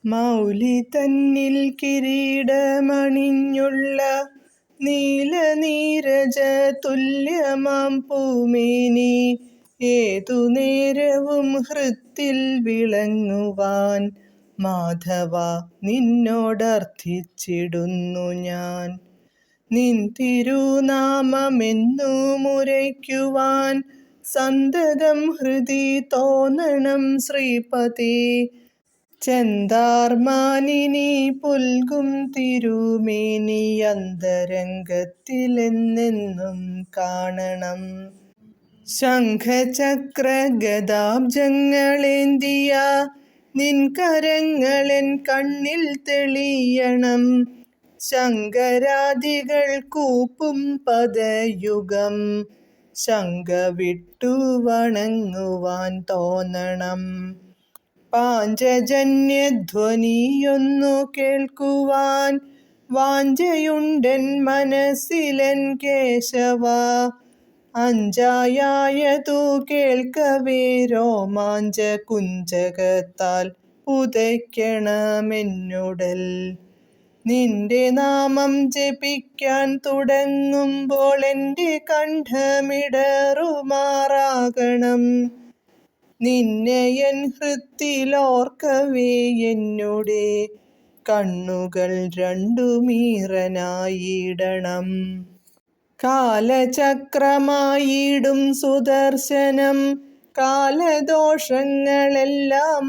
മൗലി തന്നിൽ കിരീടമണിഞ്ഞുള്ള നീലനീരജ തുല്യമാം പൂമേനി ഏതു നേരവും ഹൃത്തിൽ വിളങ്ങുവാൻ മാധവ നിന്നോടർത്ഥിച്ചിടുന്നു ഞാൻ. നിൻ തിരുനാമമെന്നു മുരയ്ക്കുവാൻ സന്തതം ഹൃദി തോന്നണം ശ്രീപതേ. ചെന്താർമാനിനി പുൽകും തിരുമേനി അന്തരംഗത്തിലെന്നെന്നും കാണണം. ശംഖചക്ര ഗദാബ്ജങ്ങളേന്തിയ നിൻ കരങ്ങളെൻ കണ്ണിൽ തെളിയണം. ശങ്കരാദികൾ കൂപ്പും പദയുഗം ശങ്ക വിട്ടു വണങ്ങുവാൻ തോന്നണം. പാഞ്ചജന്യധ്വനിയൊന്നു കേൾക്കുവാൻ വാഞ്ചയുണ്ടെൻ മനസ്സിലെൻ കേശവ. അഞ്ചായതു കേൾക്കവേ രോമാഞ്ച കുഞ്ചകത്താൽ പുതയ്ക്കണമെന്നുടൽ. നിന്റെ നാമം ജപിക്കാൻ തുടങ്ങുമ്പോൾ എൻ്റെ കണ്ഠമിടറുമാറാകണം. നിന്നെ എൻ ഹൃത്തിലോർക്കവേ എന്നുടെ കണ്ണുകൾ രണ്ടുമീറനായിടണം. കാലചക്രമായിടും സുദർശനം കാലദോഷങ്ങളെല്ലാം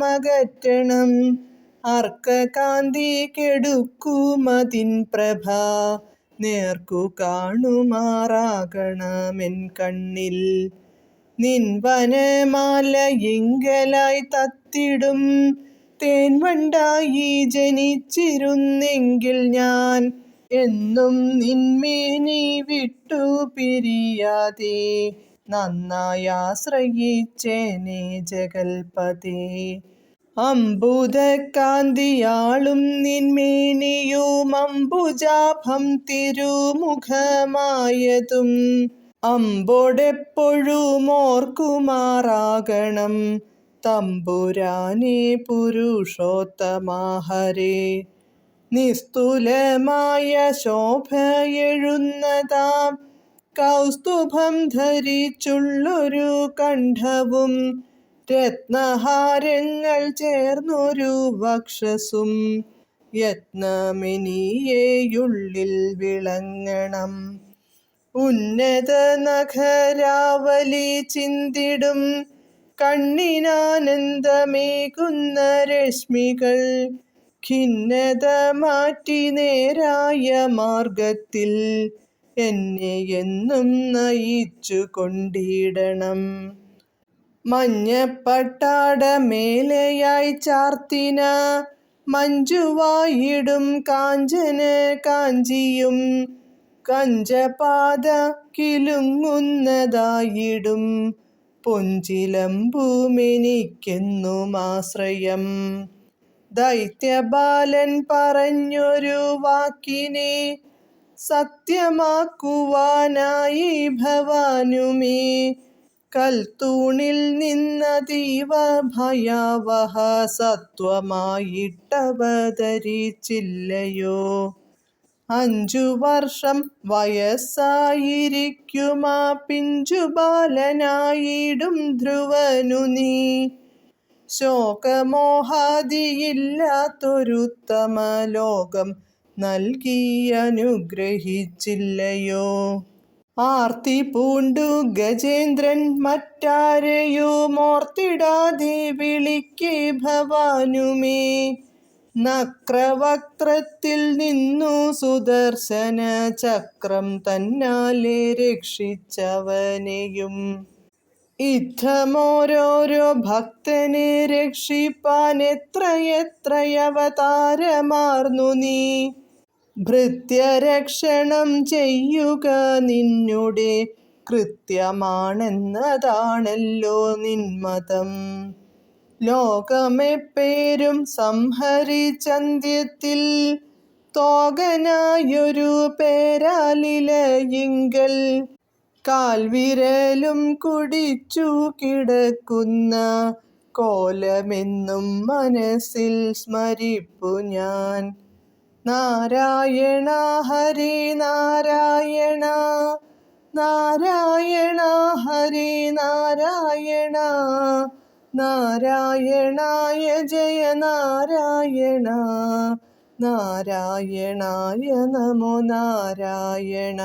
അകറ്റണം. അർക്കകാന്തി കെടുക്കുമതിൻ പ്രഭ നേർക്കു കാണുമാറാകണമെൻ കണ്ണിൽ. നിൻ വനമാലയിങ്കലായി തത്തിടും തേൻവണ്ടായി ജനിച്ചിരുന്നെങ്കിൽ ഞാൻ എന്നും നിന്മേനി വിട്ടു പിരിയാതെ നന്നായി ആശ്രയിച്ചേനെ ജഗൽപതേ. അംബുദകാന്തിയാളും നിന്മേനിയും അംബുജാഭം തിരുമുഖമായതും അമ്പോടെപ്പോഴും ഓർക്കുമാറാകണം. തമ്പുരാനേ പുരുഷോത്തമാഹരേ. നിസ്തുലമായ ശോഭയെഴുന്നതാം കൗസ്തുഭം ധരിച്ചുള്ളൊരു കണ്ഠവും രത്നഹാരങ്ങൾ ചേർന്നൊരു വക്ഷസും യത്നമെനിയേയുള്ളിൽ വിളങ്ങണം. ഉന്നത നഖരാവലി ചിന്തിടും കണ്ണിനാനന്ദമേകുന്ന രശ്മികൾ ഖിന്നത മാറ്റി നേരായ മാർഗത്തിൽ എന്നെ എന്നും നയിച്ചു കൊണ്ടിടണം. മഞ്ഞപ്പട്ടാടമേലയായി ചാർത്തിന മഞ്ജുവായിടും കാഞ്ചന കാഞ്ചിയും കഞ്ചപാത കിലുങ്ങുന്നതായിടും പൊഞ്ചിലമ്പുമെനിക്കെന്നുമാശ്രയം. ദൈത്യബാലൻ പറഞ്ഞൊരു വാക്കിനെ സത്യമാക്കുവാനായി ഭവാനുമേ കൽത്തൂണിൽ നിന്നതീവ ഭയാവഹ സത്വമായിട്ടവതരിച്ചില്ലയോ. 5 വർഷം വയസ്സായിരിക്കുമാ പിഞ്ചുബാലനായിടും ധ്രുവനു നീ ശോകമോഹാദിയില്ലാത്തൊരുത്തമ ലോകം നൽകി അനുഗ്രഹിച്ചില്ലയോ. ആർത്തി പൂണ്ടു ഗജേന്ദ്രൻ മറ്റാരെയും ഓർത്തിടാതെ വിളിക്കേ ഭവാനുമേ. നക്രവക്ത്രത്തിൽ നിന്നു സുദർശന ചക്രം തന്നാലെ രക്ഷിച്ചവനെയും ഇത്തമോരോരോ ഭക്തനെ രക്ഷിപ്പാൻ എത്രയെത്രയവതാരമാർന്നു നീ. ഭൃത്യരക്ഷണം ചെയ്യുക നിന്നുടെ കൃത്യമാണെന്നതാണല്ലോ നിന്മതം. ലോകമെപ്പേരും സംഹരിച്ചന്ത്യത്തിൽ തോകനായൊരു പേരാലിലയിങ്കൽ കാൽവിരലും കുടിച്ചു കിടക്കുന്ന കോലമെന്നും മനസ്സിൽ സ്മരിപ്പു ഞാൻ. നാരായണ ഹരി നാരായണ, നാരായണ ഹരി നാരായണ, നാരായണായ ജയ നാരായണ, നാരായണായ നമോ നാരായണ.